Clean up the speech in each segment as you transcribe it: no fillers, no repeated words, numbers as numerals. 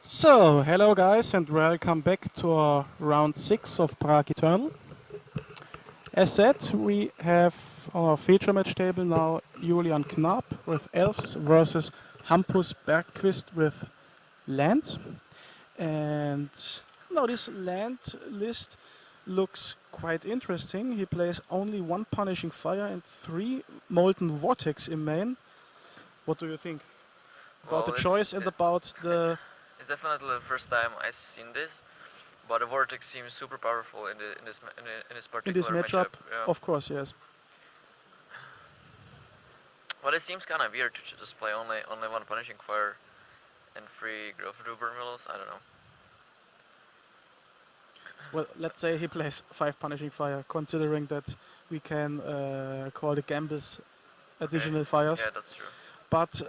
So, hello guys and welcome back to our round 6 of Prague Eternal. As said, we have on our feature match table now Julian Knab with Elves versus Hampus Bergqvist with lands. And now this land list looks quite interesting. He plays only one Punishing Fire and 3 Molten Vortex in main. What do you think about Well, the choice and about the it's definitely the first time I've seen this, but the vortex seems super powerful in this in this particular matchup? matchup. Yeah. Of course, yes. But it seems kind of weird to just play only one punishing fire and free growth through burn willows. I don't know. Well, let's say he plays 5 Punishing Fire, considering that we can call the Gambus additional fires. Yeah, that's true. But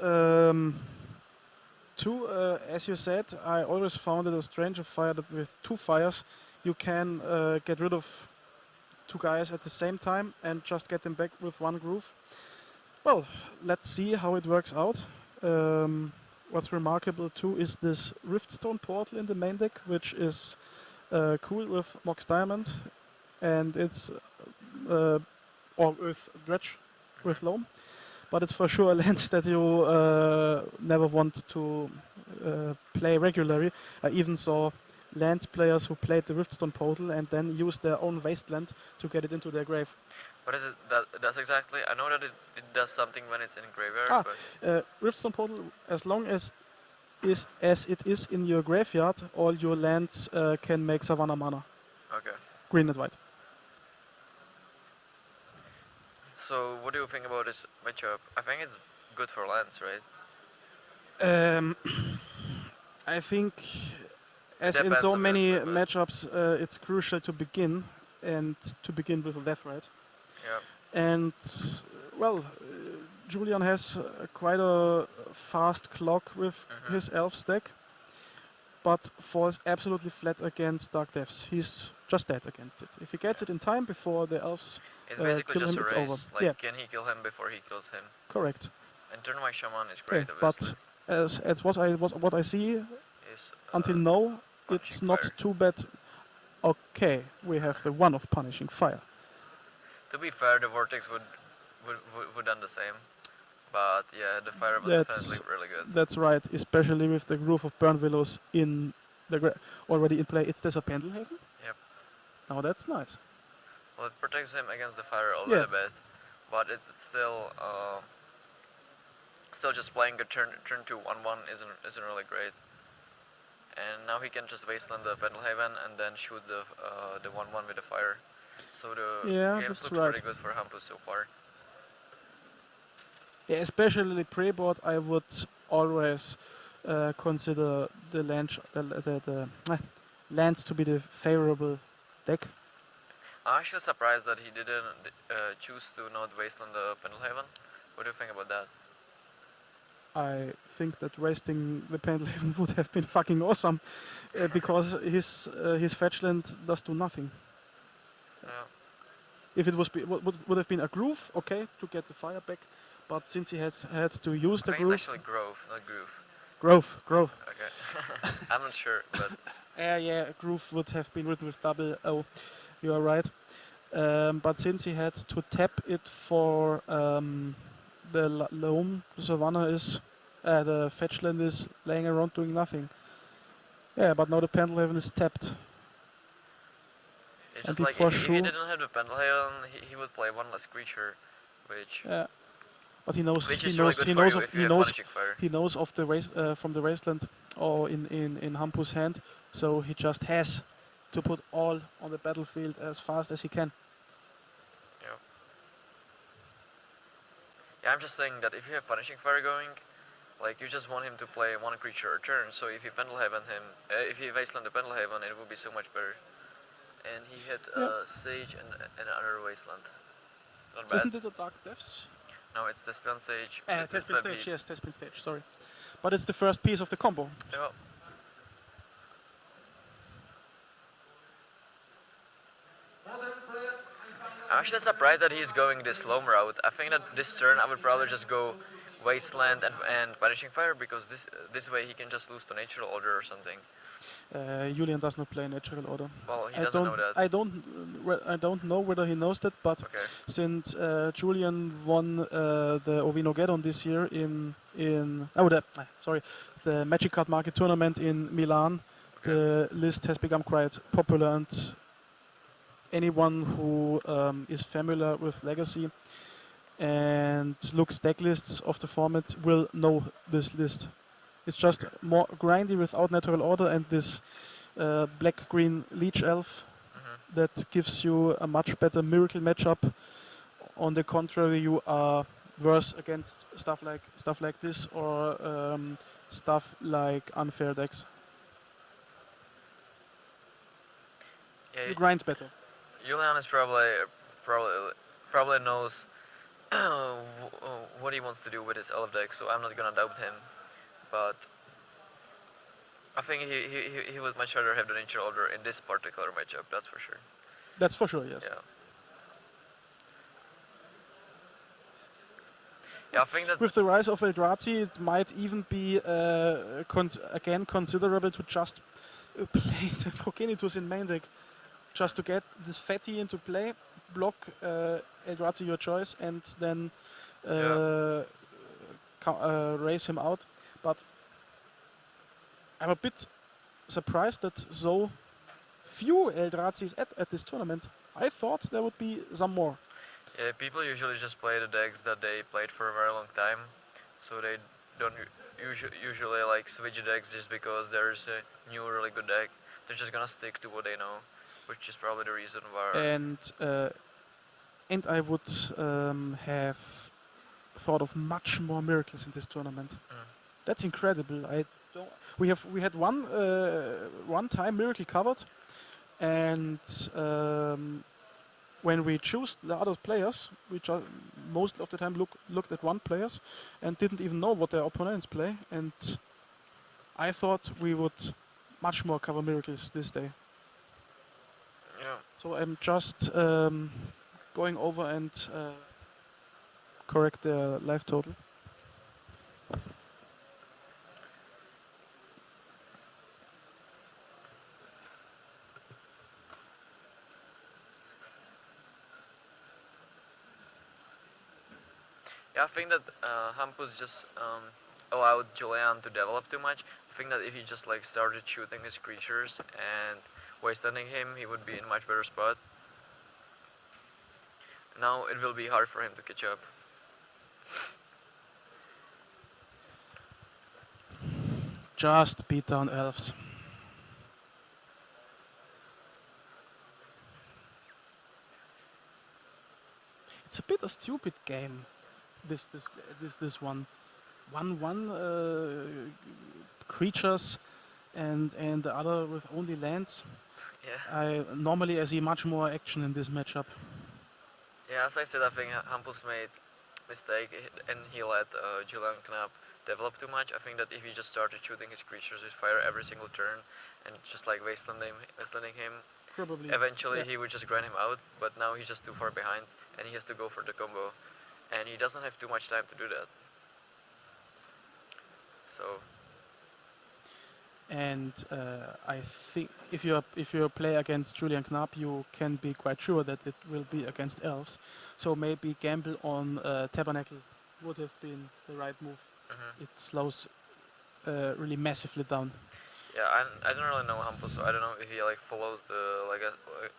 as you said, I always found it a strange fire that with 2 fires you can get rid of 2 guys at the same time and just get them back with 1 groove. Well, let's see how it works out. What's remarkable too is this Riftstone portal in the main deck, which is cool with Mox Diamond, and it's or with Dredge with Loam, but it's for sure a land that you never want to play regularly. I even saw lands players who played the Riftstone portal and then used their own wasteland to get it into their grave. What is it that does exactly? I know that it does something when it's in graveyard, Ah, but Riftstone portal, as long as it is in your graveyard, all your lands can make Savannah mana, okay. green and white. So what do you think about this matchup? I think it's good for lands, right? I think, as in Depends, so many obviously, but matchups, it's crucial to begin with left, right? yeah. And well, Julian has quite a fast clock with his elf stack, but falls absolutely flat against Dark Depths. He's just dead against it. If he gets it in time before the elves It's basically kill just him, a it's race. over. Like, Yeah, can he kill him before he kills him? correct. And turn my shaman is Okay, great, obviously. but as what I see Is until now, it's punishing not fire. too bad. Okay, we have the one of Punishing Fire. To be fair, the vortex would done the same, but yeah, the fire was That's definitely really good. that's right, especially with the Groove of Burn Willows in the already in play. It's the Pendelhaven. Yep. Now that's nice. Well, it protects him against the fire a Yeah. little bit, but it's still just playing a turn 2/1/1 isn't really great. And now he can just wasteland the Pendelhaven and then shoot the 1/1 with the fire. So the Yeah, games that's looks right. pretty good for Hampus so far. Yeah, especially pre-board, I would always consider the lands to be the favorable deck. I'm actually surprised that he didn't choose to not wasteland the Pendelhaven. What do you think about that? I think that wasting the Pendelhaven would have been fucking awesome, because his fetch land does do nothing. Yeah. If it would have been a groove, okay, to get the fire back, but since he has had to use I the think groove, it's actually Grove, not Groove. grove. Okay. I'm not sure, but Yeah, groove would have been written with double O. You are right. But since he had to tap it for the loam, the Savannah is the fetch land is laying around doing nothing. Yeah, but now the Pendelhaven is tapped. it's And just he like for if he sure, didn't have the Pendelhaven, he would play one less creature, which yeah. But he knows, which he is really knows, good he for knows you of, if you he have knows, Punishing Fire. he knows of the race from the wasteland, or in Hampus' hand. So he just has to put all on the battlefield as fast as he can. Yeah. Yeah, I'm just saying that if you have Punishing Fire going, like you just want him to play one creature a turn. So if you Pendelhaven him, if you wasteland the Pendelhaven, it would be so much better. And he had Yeah. Sage and another wasteland. It's not bad. Isn't it a Dark Depths? No, it's the Spawn Sage. Tespin Stage, yes, Tespin Stage, sorry. But it's the first piece of the combo. Yeah. I'm actually surprised that he's going this loam route. I think that this turn I would probably just go Wasteland and Banishing Fire, because this way he can just lose to Natural Order or something. Julian does not play natural order. Well, he doesn't know that. I don't know whether he knows that, but Okay. since Julian won the Ovino Geddon this year the Magic Card Market tournament in Milan, Okay. the list has become quite popular, and anyone who is familiar with Legacy and looks deck lists of the format will know this list. It's just more grindy without natural order and this black-green Leech Elf that gives you a much better miracle matchup. On the contrary, you are worse against stuff like this or stuff like unfair decks. Yeah, You grind better. Julian is probably knows what he wants to do with his elf deck, so I'm not gonna doubt him. But I think he would much rather have the nature order in this particular matchup. That's for sure. That's for sure, yes. Yeah. Yeah, I think that With the rise of Eldrazi, it might even be again considerable to just play the Progenitus in main deck, just to get this fatty into play, block Eldrazi your choice, and then raise him out. But I'm a bit surprised that so few Eldrazi's at this tournament. I thought there would be some more. yeah, people usually just play the decks that they played for a very long time, so they don't usually like switch decks just because there's a new really good deck. They're just gonna stick to what they know, which is probably the reason why. And I would have thought of much more miracles in this tournament. That's incredible. We had one time miracle covered, and when we choose the other players, we most of the time looked at one players and didn't even know what their opponents play. And I thought we would much more cover miracles this day. Yeah. So I'm just going over and correct the life total. Yeah, I think that Hampus just allowed Julian to develop too much. I think that if he just like started shooting his creatures and wastelanding him, he would be in a much better spot. Now it will be hard for him to catch up. Just beat down Elves. It's a bit a stupid game. This one. One creatures and the other with only lands. Yeah. Normally I see much more action in this matchup. Yeah, as I said, I think Hampus made mistake and he let Julian Knab develop too much. I think that if he just started shooting his creatures with fire every single turn and just like wastelanding him, Probably. eventually he would just grind him out. But now he's just too far behind and he has to go for the combo, and he doesn't have too much time to do that. So. And I think if you play against Julian Knab, you can be quite sure that it will be against Elves. So maybe gamble on Tabernacle would have been the right move. It slows really massively down. Yeah, I don't really know Hampus, so I don't know if he like follows the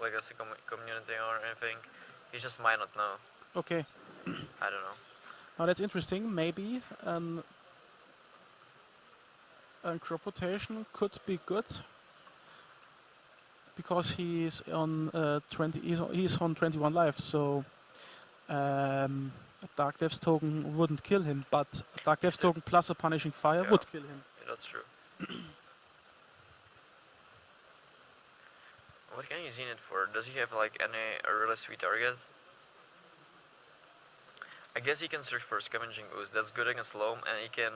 legacy community or anything. He just might not know. Okay. I don't know. Now that's interesting. Maybe crop rotation could be good because he's on 20. He's on 21 life, so a Dark Depths token wouldn't kill him, but a Dark Depths token plus a Punishing Fire would kill him. Yeah, that's true. What can you use it for? Does he have like a really sweet target? I guess he can search for Scavenging Ooze. That's good against Loam, and he can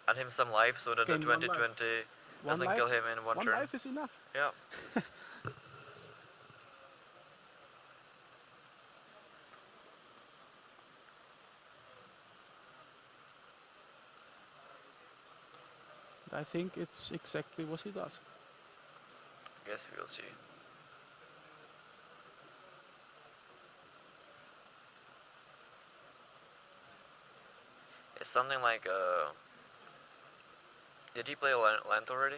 add him some life so that Gain the one 2020 life. doesn't kill him in one turn. One life is enough. Yeah. I think it's exactly what he does. Guess we'll see. It's something like did he play land already?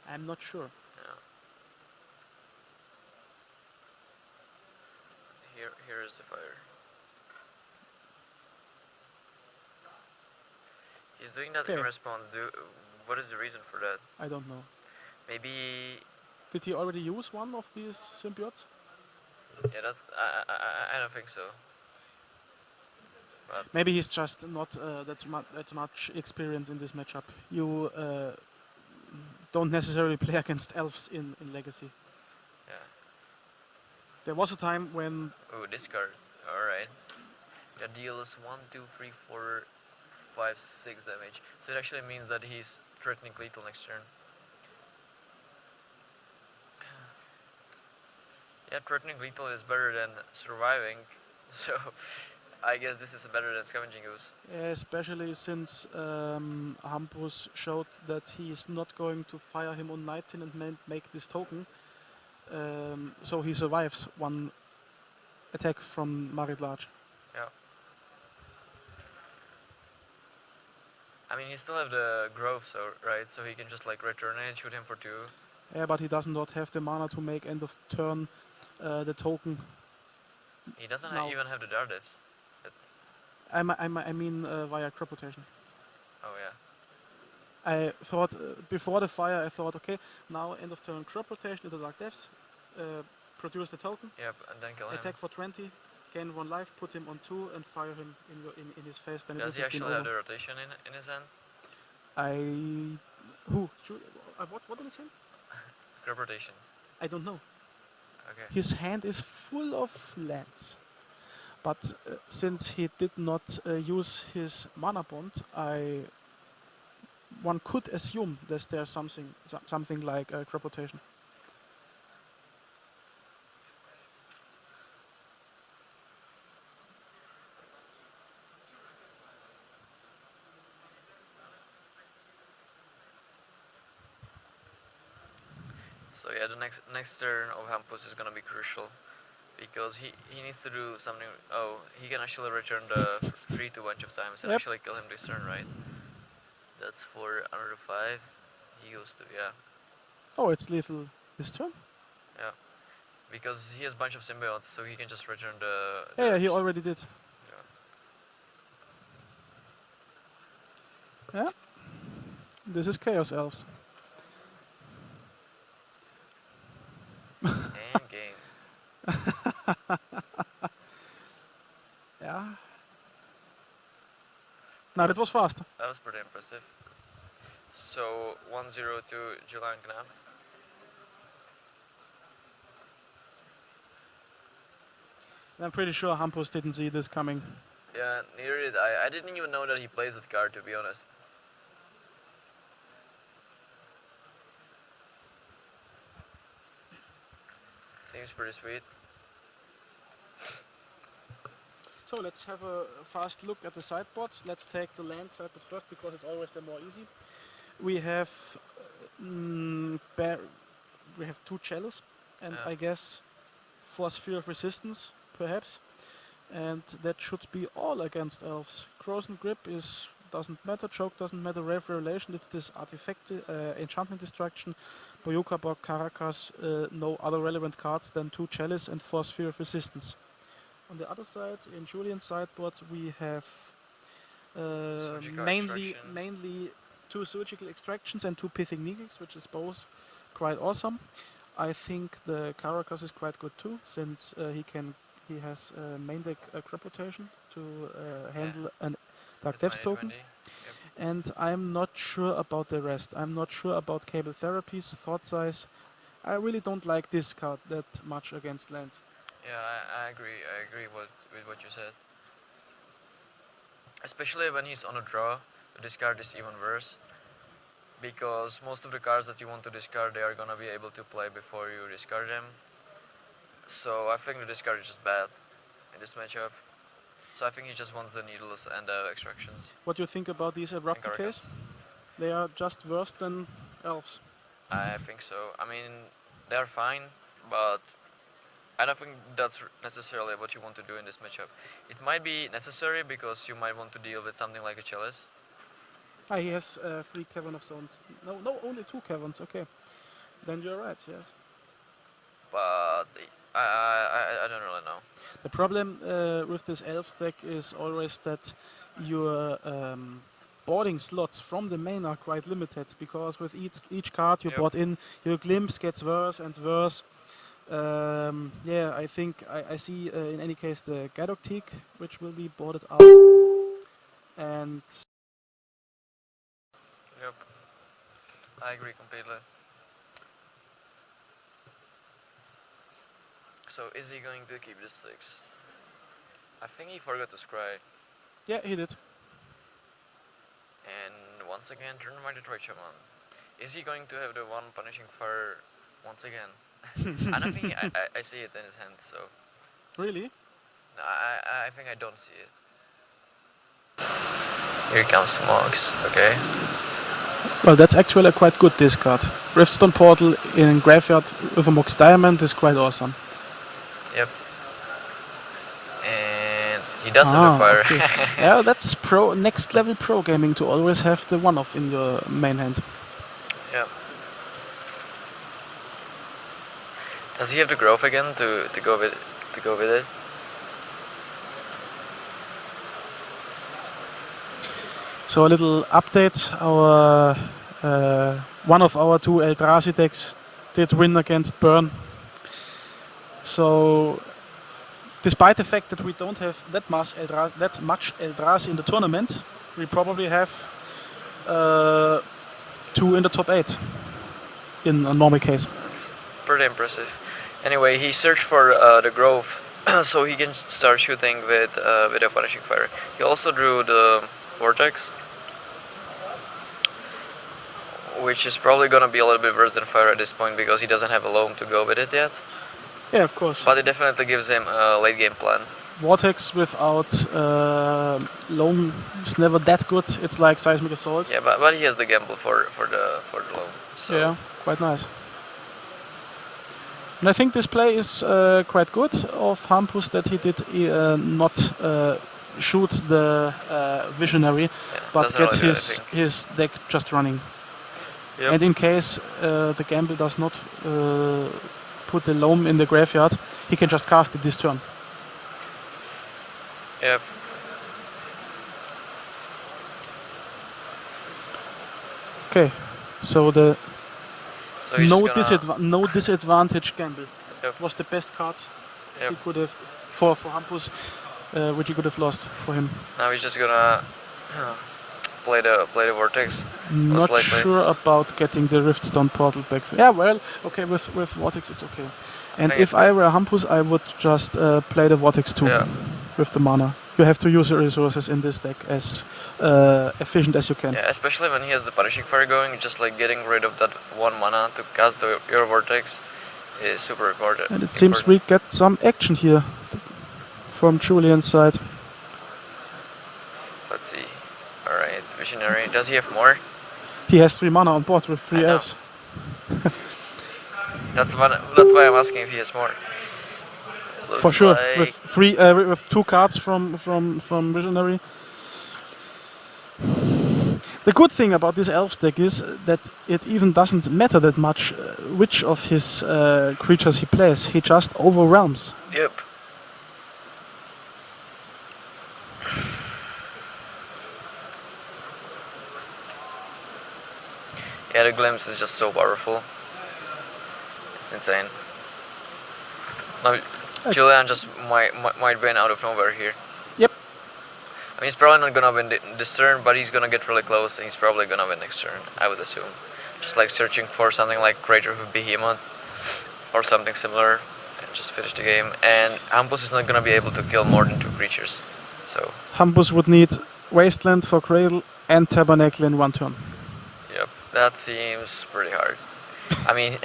I'm not sure. Yeah. Here is the fire. He's doing that in Okay. response. What is the reason for that? I don't know. Maybe. Did he already use one of these symbiotes? Yeah, that I don't think so. But Maybe he's just not that much experience in this matchup. You don't necessarily play against elves in Legacy. yeah. There was a time when Oh, discard. All right. That deals 1, 2, 3, 4, 5, 6 damage. So it actually means that he's threatening lethal next turn. Yeah, threatening lethal is better than surviving. So I guess this is better than scavenging ooze. especially since Hampus showed that he is not going to fire him on 19 and make this token. So he survives one attack from Marit Large. Yeah. I mean, he still have the growth, so right, so he can just like return it and shoot him for 2. Yeah, but he does not have the mana to make end of turn the token. He doesn't Now- even have the Daredevs. I mean via crop rotation. Oh yeah. I thought before the fire, I thought, okay, now end of turn crop rotation into Dark Depths, produce the token, Yep, and then kill him. attack for 20, gain 1 life, put him on 2, and fire him in his face. Then Does it he would have been actually have over. the rotation in his hand? Who? What did he say? Crop rotation. I don't know. Okay. His hand is full of lands. But since he did not use his mana bond, one could assume that there's something like crop rotation. So yeah, the next turn of Hampus is gonna be crucial because he needs to do something. Oh, he can actually return the 3 to bunch of times and Yep. actually kill him this turn, right? That's for another 5. He goes to yeah, Oh, it's lethal this turn? because he has bunch of symbiotes, so he can just return the. Yeah, he edge. already did. Yeah. Yeah. This is Chaos Elves. And game. Yeah. Now that was fast. That was pretty impressive. So 1-0 to Julian Knab. I'm pretty sure Hampus didn't see this coming. Yeah, neither did I. I didn't even know that he plays that card, to be honest. Seems pretty sweet. So let's have a fast look at the sideboards. Let's take the land sideboard first because it's always the more easy. We have we have 2 chalice and Yeah. I guess 4 sphere of resistance perhaps, and that should be all against elves. Frozen grip doesn't matter, choke doesn't matter, rave revelation, it's this artifact enchantment destruction, Boyuka Bog Caracas, no other relevant cards than 2 chalice and 4 sphere of resistance. On the other side, in Julian's sideboard, we have Surgical mainly extraction. 2 surgical extractions and 2 pithing needles, which is both quite awesome. I think the Caracas is quite good too, since he has main deck crop rotation to handle an Dark With Depths my token. 20. Yep. And I'm not sure about the rest. I'm not sure about Cable Therapies, Thought Size. I really don't like this card that much against lands. Yeah, I agree. I agree with what you said. Especially when he's on a draw, to discard is even worse. Because most of the cards that you want to discard, they are gonna be able to play before you discard them. So I think the discard is just bad in this matchup. So I think he just wants the needles and the extractions. What do you think about these abrupt and decays? Caracas. They are just worse than Elves. I think so. I mean, they're fine, but I don't think that's necessarily what you want to do in this matchup. It might be necessary because you might want to deal with something like a Chalice. Ah, he has 3 Cavern of Stones. No, only 2 Caverns. Okay, then you're right. Yes. But I don't really know. The problem with this Elves deck is always that your boarding slots from the main are quite limited, because with each card you Yep. bought in, your glimpse gets worse and worse. Yeah, I think I see in any case the Gadoktik, which will be boarded out, and Yep, I agree completely. So is he going to keep this 6? I think he forgot to scry. yeah, he did. And once again, turn by the Troy Shaman. Is he going to have the one punishing fire once again? I don't think I see it in his hand, so Really? no, I think I don't see it. Here comes Smokes, okay. Well, that's actually a quite good discard. Riftstone Portal in graveyard with a Mox Diamond is quite awesome. Yep. And he does have a fire. Okay. Yeah, that's next level pro gaming to always have the one-off in your main hand. Yep. Does he have the growth again to go with it? So a little update: our one of our 2 Eldrazi decks did win against Burn. So, despite the fact that we don't have that much Eldrazi in the tournament, we probably have 2 in the top 8 in a normal case. That's pretty impressive. Anyway, he searched for the growth so he can start shooting with a punishing fire. He also drew the vortex, which is probably gonna be a little bit worse than fire at this point because he doesn't have a loam to go with it yet. Yeah, of course. But it definitely gives him a late game plan. Vortex without loam is never that good. It's like Seismic Assault. Yeah, but he has the gamble for the loam. So Yeah, quite nice. And I think this play is quite good of Hampus, that he did not shoot the Visionary, yeah, but doesn't get really do anything. his deck just running. Yep. And in case the gamble does not put the loam in the graveyard, he can just cast it this turn. Yep. Okay, so the So he's just gonna, no disadvantage gamble Yep. was the best card Yep. he could have for Hampus, which he could have lost for him. Now he's just gonna play the vortex. Not likely. sure about getting the Riftstone Portal back. Yeah, well, okay, with Vortex it's okay. And think if it's I were Hampus, I would just play the Vortex too, Yeah. with the mana. You have to use your resources in this deck as efficient as you can. Yeah, especially when he has the punishing fire going, just like getting rid of that 1 mana to cast your vortex is super important. And it seems we get some action here from Julian's side. Let's see. Alright, Visionary. Does he have more? He has 3 mana on board with 3 I know. elves. That's why I'm asking if he has more. For Looks sure, like- with 2 cards from Visionary. The good thing about this Elves deck is that it even doesn't matter that much which of his creatures he plays. He just overwhelms. Yep. Yeah, the glimpse is just so powerful. It's insane. Now, Julian just might win out of nowhere here. Yep. I mean, he's probably not gonna win this turn, but he's gonna get really close, and he's probably gonna win next turn, I would assume. Just like searching for something like Crater with Behemoth, or something similar, and just finish the game. And Hampus is not gonna be able to kill more than 2 creatures, so Hampus would need Wasteland for Cradle and Tabernacle in 1 turn. yep, that seems pretty hard. I mean,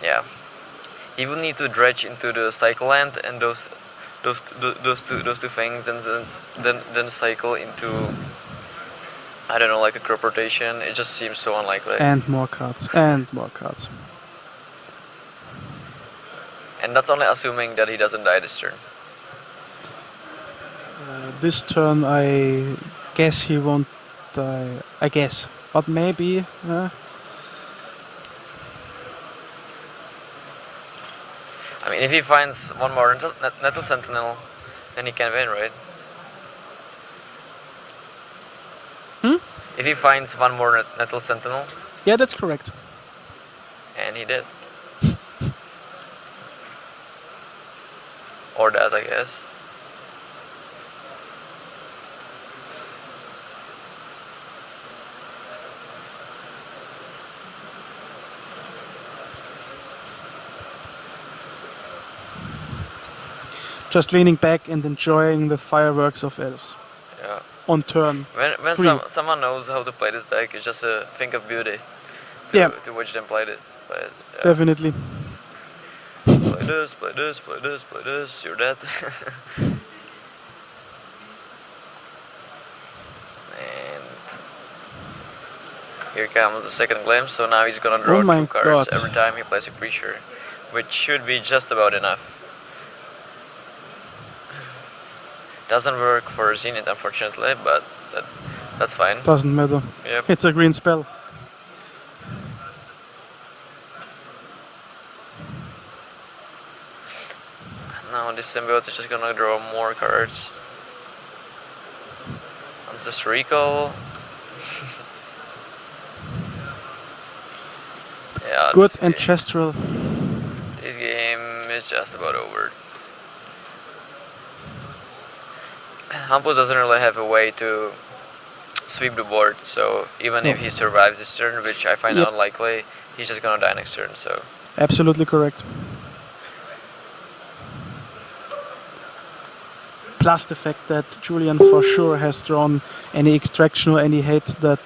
yeah, he would need to dredge into the cycle land and those two things, then cycle into I don't know, like a crop rotation. It just seems so unlikely. And more cards. And more cards. And that's only assuming that he doesn't die this turn. This turn, I guess he won't die. I guess. But maybe. I mean, if he finds one more Nettle Sentinel, then he can win, right? If he finds one more Nettle Sentinel, Yeah, that's correct. and he did. Or that, I guess. Just leaning back and enjoying the fireworks of Elves. Yeah. On turn. When Three. someone knows how to play this deck, it's just a thing of beauty Yeah. to watch them play it. But, yeah. Definitely. Play this, play this, play this, play this, you're dead. And here comes the second glimpse, so now he's gonna draw Oh my two cards God. every time he plays a creature, which should be just about enough. Doesn't work for Zenith, unfortunately, but that's fine. Doesn't matter. Yep. It's a green spell. Now this symbiote is just gonna draw more cards. And just recall. Yeah. Good this ancestral. This game is just about over. Hampus doesn't really have a way to sweep the board, so even if he survives this turn, which I find Yep. unlikely, he's just gonna die next turn, so... Absolutely correct. Plus the fact that Julian for sure has drawn any extraction or any hate that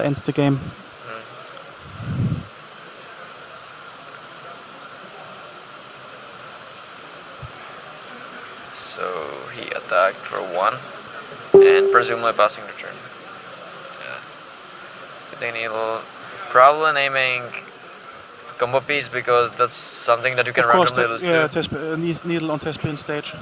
ends the game. So he attacked for 1, and presumably passing the turn. Yeah. I think he'll probably naming combo piece because that's something that you can Of course, randomly lose to. needle on test pin stage.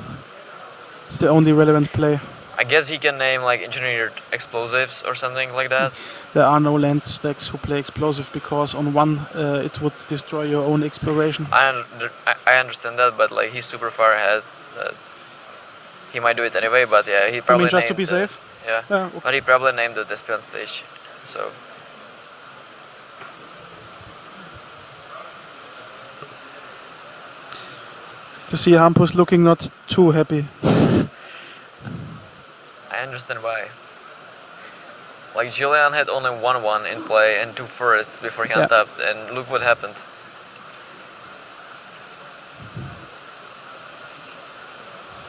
It's the only relevant play. I guess he can name like engineered explosives or something like that. There are no land stacks who play explosive because on one it would destroy your own exploration. I understand that, but like he's super far ahead. That he might do it anyway, but yeah, he I probably mean, just to named be the- safe. Yeah, Yeah, okay. but he probably named the Despion stage. So To see Hampus looking not too happy. I understand why. Like Julian had only 1/1 in play and 2 forests before he Yeah. untapped, and look what happened.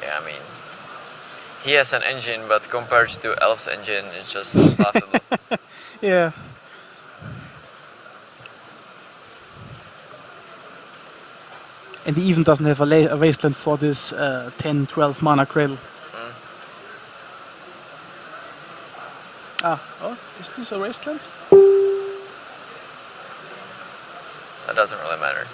Yeah, I mean, he has an engine, but compared to Elves' engine, it's just laughable. Yeah. And he even doesn't have a wasteland for this 10-12 mana cradle. Mm. Oh, is this a wasteland? That doesn't really matter.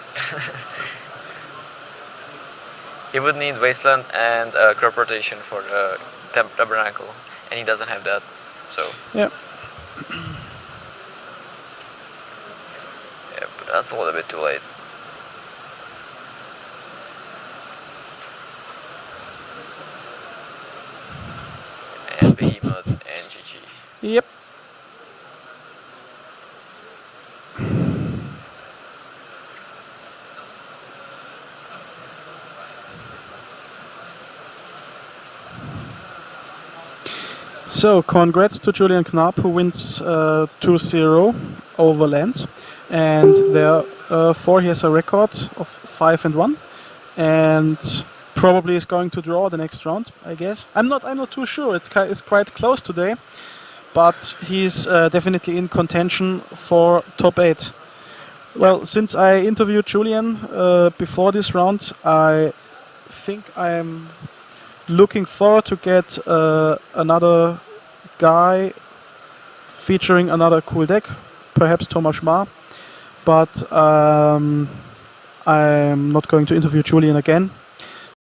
He would need Wasteland and crop rotation for the Tabernacle, and he doesn't have that, so... Yeah. Yeah, but that's a little bit too late. And Behemoth and GG. Yep. So, congrats to Julian Knab, who wins 2-0 over Lens. And therefore he has a record of 5-1. And probably is going to draw the next round, I guess. I'm not too sure. It's quite close today. But he's definitely in contention for top 8. Well, since I interviewed Julian before this round, I think I'm looking forward to get another guy featuring another cool deck, perhaps Thomas Ma, but I'm not going to interview Julian again.